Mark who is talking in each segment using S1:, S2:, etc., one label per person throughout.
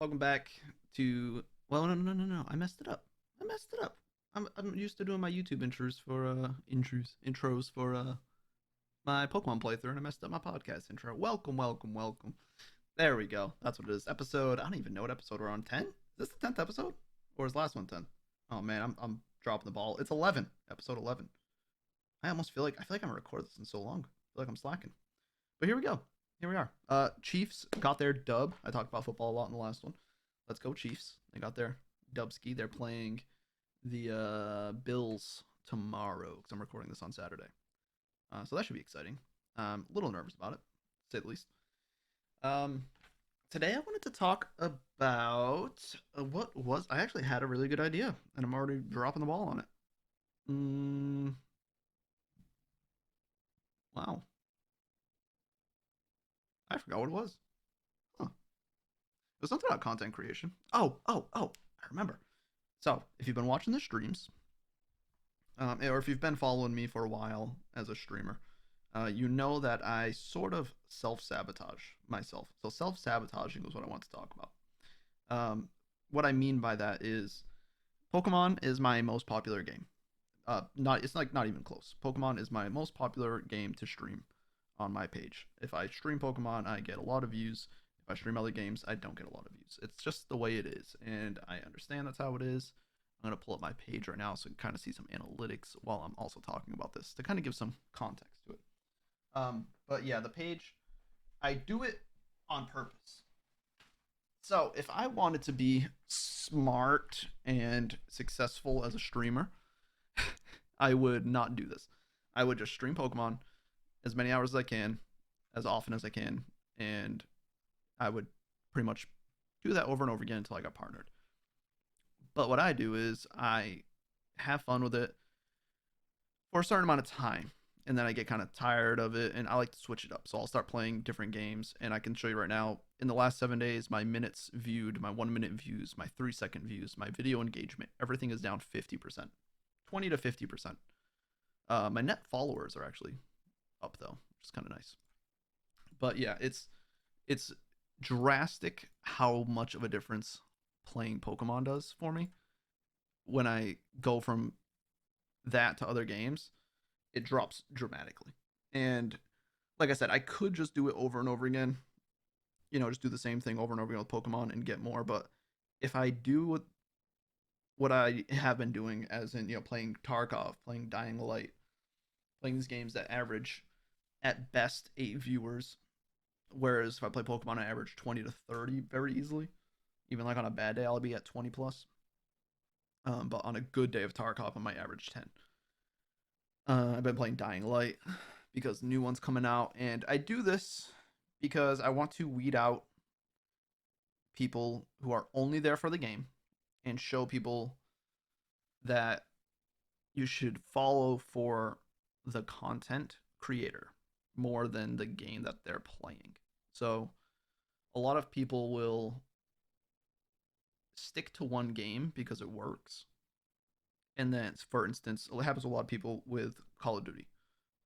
S1: Welcome back to. Well, no. I messed it up. I messed it up. I'm used to doing my YouTube intros for my Pokemon playthrough, and I messed up my podcast intro. Welcome. There we go. That's what it is. Episode. I don't even know what episode we're on. 10? Is this the 10th episode, or is the last one 10? Oh man, I'm dropping the ball. It's 11. Episode 11. I feel like I haven't recorded this in so long. I feel like I'm slacking. But here we go. Here we are. Chiefs got their dub. I talked about football a lot in the last one. Let's go Chiefs. They got their dubski. They're playing the Bills tomorrow because I'm recording this on Saturday. So that should be exciting. A little nervous about it, to say the least. Um, Today I wanted to talk about what was. I actually had a really good idea, and I'm already dropping the ball on it. Mm, wow, I forgot what it was. Huh. It was something about content creation. Oh! I remember. So, if you've been watching the streams, or if you've been following me for a while as a streamer, you know that I sort of self sabotage myself. So, self sabotaging is what I want to talk about. What I mean by that is Pokemon is my most popular game. Not it's like not even close. Pokemon is my most popular game to stream on my page. If I stream Pokemon, I get a lot of views. If I stream other games, I don't get a lot of views. It's just the way it is, and I understand that's how it is. I'm gonna pull up my page right now so you can kind of see some analytics while I'm also talking about this to kind of give some context to it. But yeah, the page, I do it on purpose. So if I wanted to be smart and successful as a streamer, I would not do this. I would just stream Pokemon as many hours as I can, as often as I can, and I would pretty much do that over and over again until I got partnered. But what I do is I have fun with it for a certain amount of time, and then I get kind of tired of it, and I like to switch it up. So I'll start playing different games, and I can show you right now. In the last 7 days, my minutes viewed, my 1 minute views, my 3 second views, my video engagement, everything is down 50%, 20 to 50%. My net followers are actually up though, which is kind of nice. But yeah, it's drastic how much of a difference playing Pokemon does for me when I go from that to other games. It drops dramatically. And like I said, I could just do it over and over again. Just do the same thing over and over again with Pokemon and get more. But if I do what I have been doing, as in playing Tarkov, playing Dying Light, playing these games that average at best 8 viewers, whereas if I play Pokemon, I average 20 to 30 very easily. Even like on a bad day, I'll be at 20 plus. But on a good day of Tarkov, I might average 10. I've been playing Dying Light because new one's coming out, and I do this because I want to weed out people who are only there for the game and show people that you should follow for the content creator more than the game that they're playing. So a lot of people will stick to one game because it works. And then, for instance, it happens to a lot of people with Call of Duty.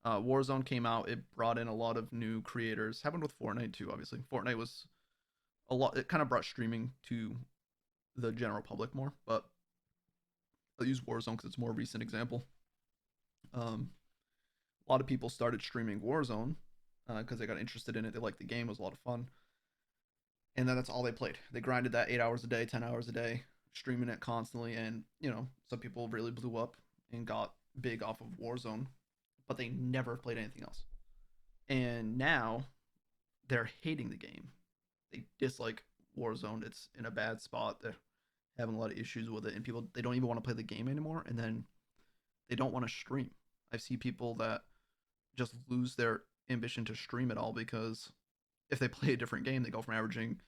S1: Warzone came out. It brought in a lot of new creators. Happened with Fortnite too, obviously. Fortnite was a lot. It kind of brought streaming to the general public more. But I'll use Warzone because it's a more recent example. A lot of people started streaming Warzone because they got interested in it. They liked the game. It was a lot of fun. And then that's all they played. They grinded that 8 hours a day, 10 hours a day, streaming it constantly. And some people really blew up and got big off of Warzone, but they never played anything else. And now they're hating the game. They dislike Warzone. It's in a bad spot. They're having a lot of issues with it, and people they don't even want to play the game anymore. And then they don't want to stream. I see people that just lose their ambition to stream at all because if they play a different game, they go from averaging,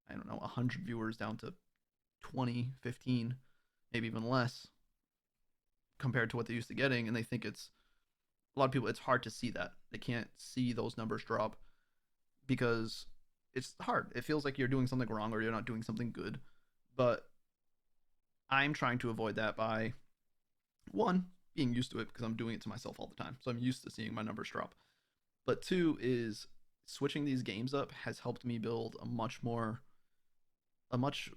S1: I don't know, 100 viewers down to 20, 15, maybe even less compared to what they used to getting. And they think it's a lot of people, it's hard to see that. They can't see those numbers drop because it's hard. It feels like you're doing something wrong or you're not doing something good. But I'm trying to avoid that by one, being used to it because I'm doing it to myself all the time. So I'm used to seeing my numbers drop. But two is switching these games up has helped me build a much more a much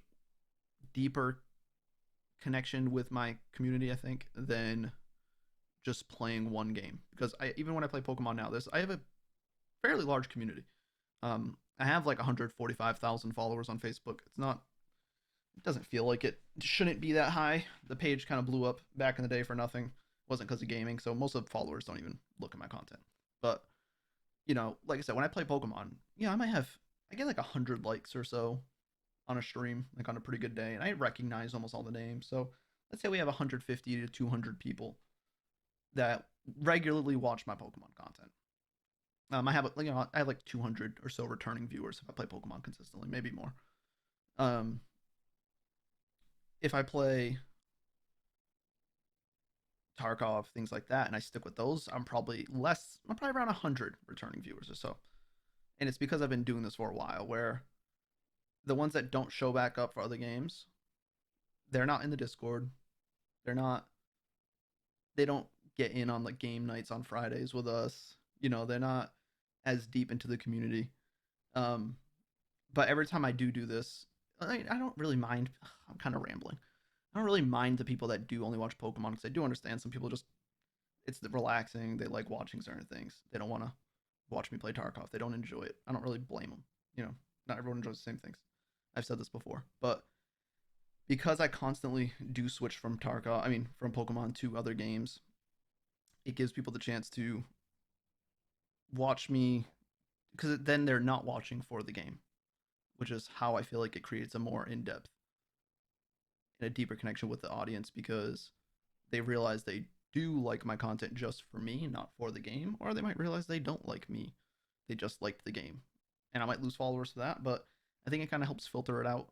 S1: deeper connection with my community, I think, than just playing one game. Because even when I play Pokemon now, I have a fairly large community. I have like 145,000 followers on Facebook. It doesn't feel like it shouldn't be that high. The page kind of blew up back in the day for nothing. It wasn't because of gaming, so most of the followers don't even look at my content. But like I said, when I play Pokemon, I get like 100 likes or so on a stream, like on a pretty good day, and I recognize almost all the names. So let's say we have 150 to 200 people that regularly watch my Pokemon content. I have like 200 or so returning viewers if I play Pokemon consistently, maybe more. Um, if I play Tarkov, things like that, and I stick with those, I'm probably less. I'm probably around 100 returning viewers or so, and it's because I've been doing this for a while. Where the ones that don't show back up for other games, they're not in the Discord. They're not. They don't get in on the game nights on Fridays with us. They're not as deep into the community. Um, but every time I do this, I don't really mind. I'm kind of rambling. I don't really mind the people that do only watch Pokemon because I do understand some people just it's relaxing. They like watching certain things. They don't want to watch me play Tarkov. They don't enjoy it. I don't really blame them. Not everyone enjoys the same things. I've said this before, but because I constantly do switch from from Pokemon to other games, it gives people the chance to watch me because then they're not watching for the game, which is how I feel like it creates a more in depth and a deeper connection with the audience because they realize they do like my content just for me, not for the game, or they might realize they don't like me. They just liked the game. And I might lose followers to that, but I think it kind of helps filter it out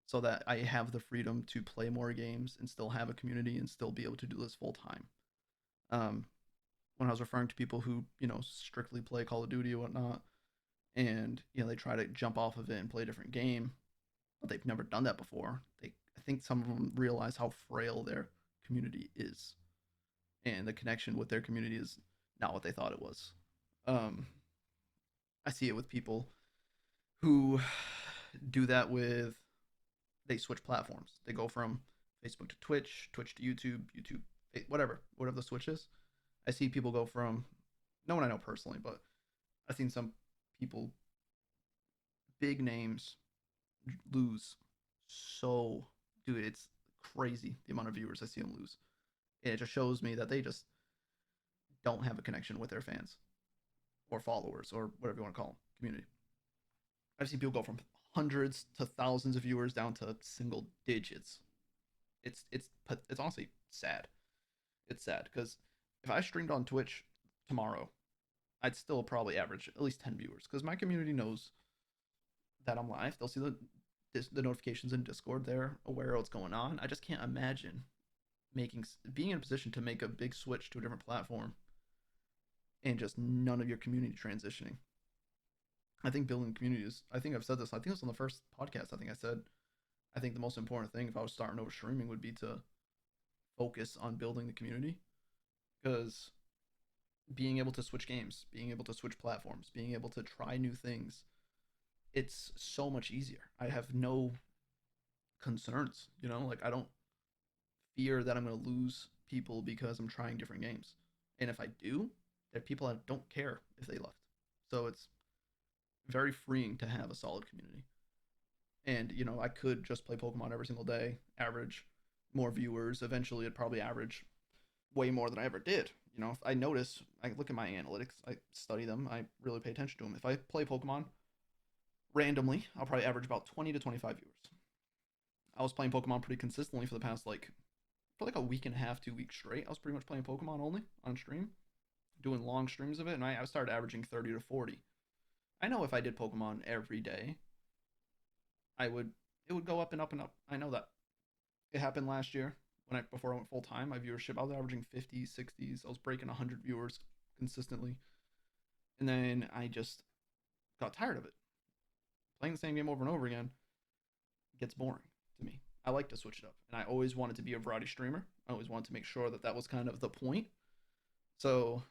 S1: so that I have the freedom to play more games and still have a community and still be able to do this full time. Um, when I was referring to people who, strictly play Call of Duty or whatnot, and, they try to jump off of it and play a different game, but they've never done that before. I think some of them realize how frail their community is and the connection with their community is not what they thought it was. Um, I see it with people who do that with they switch platforms. They go from Facebook to Twitch, Twitch to YouTube, YouTube, whatever the switch is. I see people go from no one I know personally, but I've seen some people, big names, lose so dude, it's crazy the amount of viewers I see them lose. And it just shows me that they just don't have a connection with their fans or followers or whatever you want to call them, community. I've seen people go from hundreds to thousands of viewers down to single digits. It's honestly sad. It's sad because if I streamed on Twitch tomorrow, I'd still probably average at least 10 viewers because my community knows that I'm live. They'll see the notifications in Discord. They're aware of what's going on. I just can't imagine being in a position to make a big switch to a different platform and just none of your community transitioning. I think building communities. I think I've said this. I think it was on the first podcast. I think I said I think the most important thing if I was starting over streaming would be to focus on building the community because being able to switch games, being able to switch platforms, being able to try new things, it's so much easier. I have no concerns, like I don't fear that I'm going to lose people because I'm trying different games. And if I do, there are people that don't care if they left. So it's very freeing to have a solid community. And, I could just play Pokemon every single day, average more viewers. Eventually, it'd probably average way more than I ever did. If I notice, I look at my analytics, I study them, I really pay attention to them. If I play Pokemon randomly, I'll probably average about 20 to 25 viewers. I was playing Pokemon pretty consistently for the past for like a week and a half, 2 weeks straight. I was pretty much playing Pokemon only on stream, doing long streams of it, and I started averaging 30 to 40. I know if I did Pokemon every day, I would it would go up and up and up. I know that. It happened last year before I went full time. My viewership, I was averaging 50s, 60s. I was breaking 100 viewers consistently. And then I just got tired of it. Playing the same game over and over again gets boring to me. I like to switch it up. And I always wanted to be a variety streamer. I always wanted to make sure that was kind of the point. So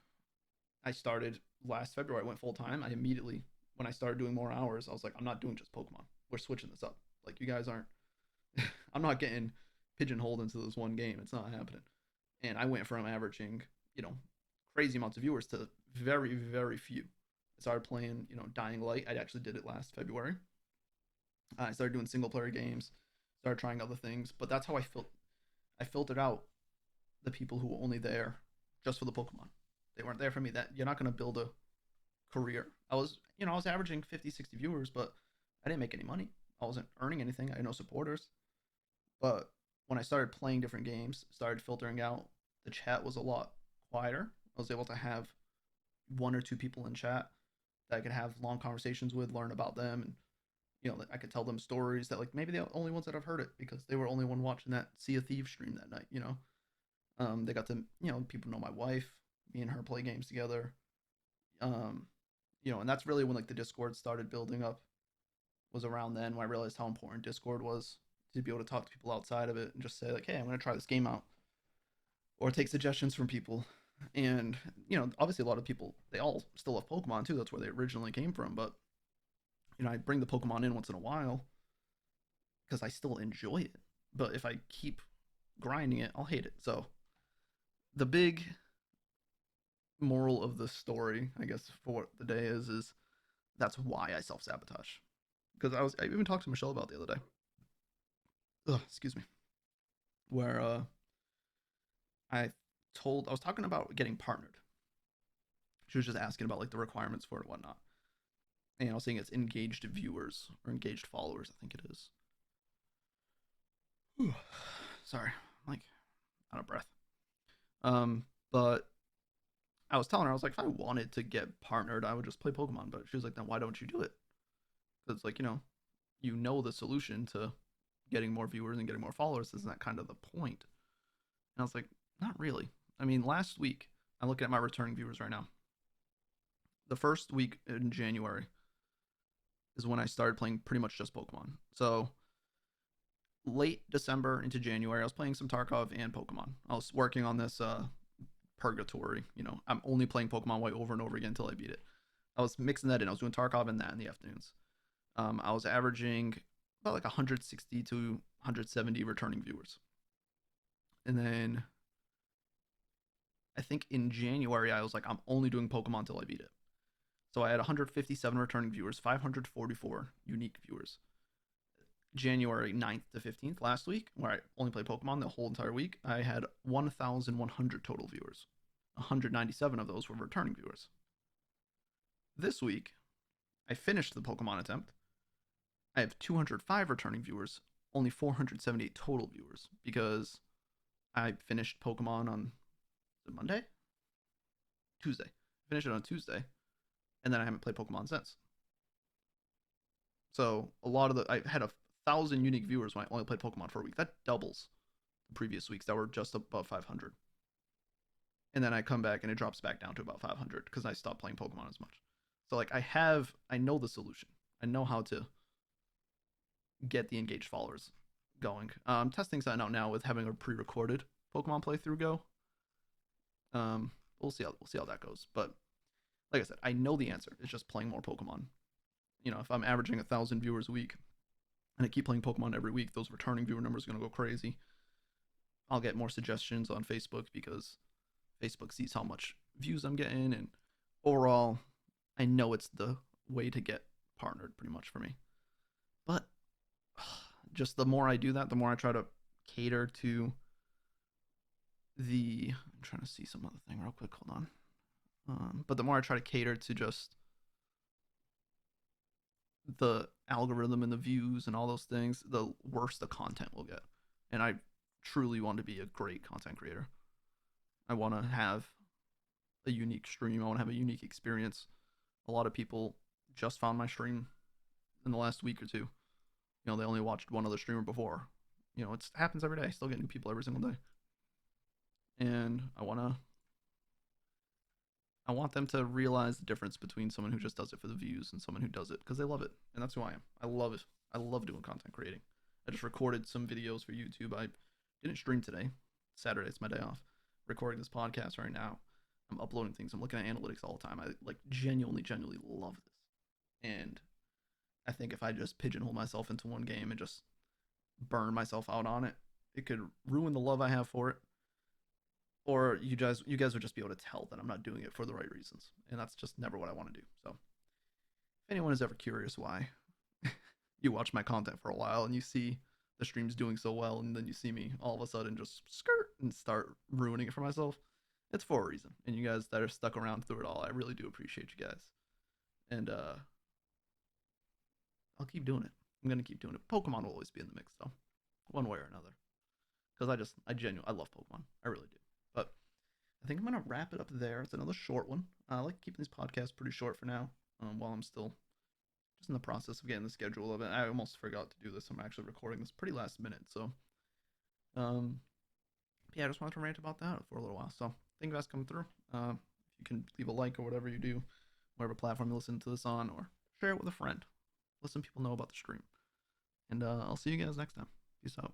S1: I started last February. I went full time. I immediately, when I started doing more hours, I was like, I'm not doing just Pokemon. We're switching this up. Like you guys aren't. I'm not getting pigeonholed into this one game. It's not happening. And I went from averaging, you know, crazy amounts of viewers to very, very few. I started playing, Dying Light. I actually did it last February. I started doing single player games, started trying other things, but that's how I filtered out the people who were only there just for the Pokemon. They weren't there for me. That you're not going to build a career. I was averaging 50, 60 viewers, but I didn't make any money. I wasn't earning anything. I had no supporters. But when I started playing different games, started filtering out, the chat was a lot quieter. I was able to have one or two people in chat that I could have long conversations with, learn about them, and I could tell them stories that like maybe they're the only ones that have heard it because they were only one watching that Sea of Thieves stream that night. They got to people know my wife, me and her play games together. Um, and that's really when like the Discord started building up. Was around then when I realized how important Discord was to be able to talk to people outside of it and just say like, hey, I'm gonna try this game out, or take suggestions from people. And obviously a lot of people they all still love Pokemon too. That's where they originally came from. But I bring the Pokemon in once in a while because I still enjoy it. But if I keep grinding it, I'll hate it. So the big moral of the story, I guess, for what the day is that's why I self sabotage. Because I even talked to Michelle about it the other day. Ugh, excuse me. Where I I was talking about getting partnered. She was just asking about like the requirements for it and whatnot. And I was saying it's engaged viewers or engaged followers, I think it is. Whew. Sorry, I'm like out of breath. But I was telling her, I was like, if I wanted to get partnered, I would just play Pokemon. But she was like, then why don't you do it? Because like the solution to getting more viewers and getting more followers. Isn't that kind of the point? And I was like, not really. I mean, last week I'm looking at my returning viewers right now. The first week in January is when I started playing pretty much just Pokemon. So late December into January, I was playing some Tarkov and Pokemon. I was working on this purgatory. I'm only playing Pokemon White over and over again until I beat it. I was mixing that in. I was doing Tarkov and that in the afternoons. I was averaging about like 160 to 170 returning viewers. And then I think in January, I was like, I'm only doing Pokemon until I beat it. So I had 157 returning viewers, 544 unique viewers. January 9th to 15th last week, where I only played Pokemon the whole entire week, I had 1,100 total viewers. 197 of those were returning viewers. This week, I finished the Pokemon attempt. I have 205 returning viewers, only 478 total viewers because I finished Pokemon on Monday? Tuesday. Finished it on Tuesday, and then I haven't played Pokemon since. So I had 1,000 unique viewers when I only played Pokemon for a week. That doubles the previous weeks that were just above 500. And then I come back and it drops back down to about 500 because I stopped playing Pokemon as much. So like I know the solution. I know how to get the engaged followers going. I'm testing something out now with having a pre-recorded Pokemon playthrough go. We'll see how that goes. But like I said, I know the answer. It's just playing more Pokemon. If I'm averaging 1,000 viewers a week and I keep playing Pokemon every week, those returning viewer numbers are gonna go crazy. I'll get more suggestions on Facebook because Facebook sees how much views I'm getting, and overall, I know it's the way to get partnered pretty much for me. But just the more I do that, the more I try to cater to I'm trying to see some other thing real quick. Hold on. But the more I try to cater to just the algorithm and the views and all those things, the worse the content will get. And I truly want to be a great content creator. I want to have a unique stream. I want to have a unique experience. A lot of people just found my stream in the last week or two. They only watched one other streamer before. It happens every day. I still get new people every single day. And I want them to realize the difference between someone who just does it for the views and someone who does it because they love it. And that's who I am. I love it. I love doing content creating. I just recorded some videos for YouTube. I didn't stream today. Saturday, it's my day off. Recording this podcast right now. I'm uploading things. I'm looking at analytics all the time. I like genuinely love this. And I think if I just pigeonhole myself into one game and just burn myself out on it, it could ruin the love I have for it. Or you guys would just be able to tell that I'm not doing it for the right reasons, and that's just never what I want to do. So if anyone is ever curious why you watch my content for a while and you see the stream's doing so well, and then you see me all of a sudden just skirt and start ruining it for myself, it's for a reason. And you guys that are stuck around through it all, I really do appreciate you guys. And I'll keep doing it. I'm gonna keep doing it. Pokemon will always be in the mix though, one way or another. Because I genuinely I love Pokemon. I really do. But I think I'm gonna wrap it up there. It's another short one. I like keeping these podcasts pretty short for now. While I'm still just in the process of getting the schedule of it. I almost forgot to do this. I'm actually recording this pretty last minute. So um yeah, I just wanted to rant about that for a little while. So thank you guys coming through. If you can leave a like or whatever you do, whatever platform you listen to this on, or share it with a friend. Let some people know about the stream. And I'll see you guys next time. Peace out.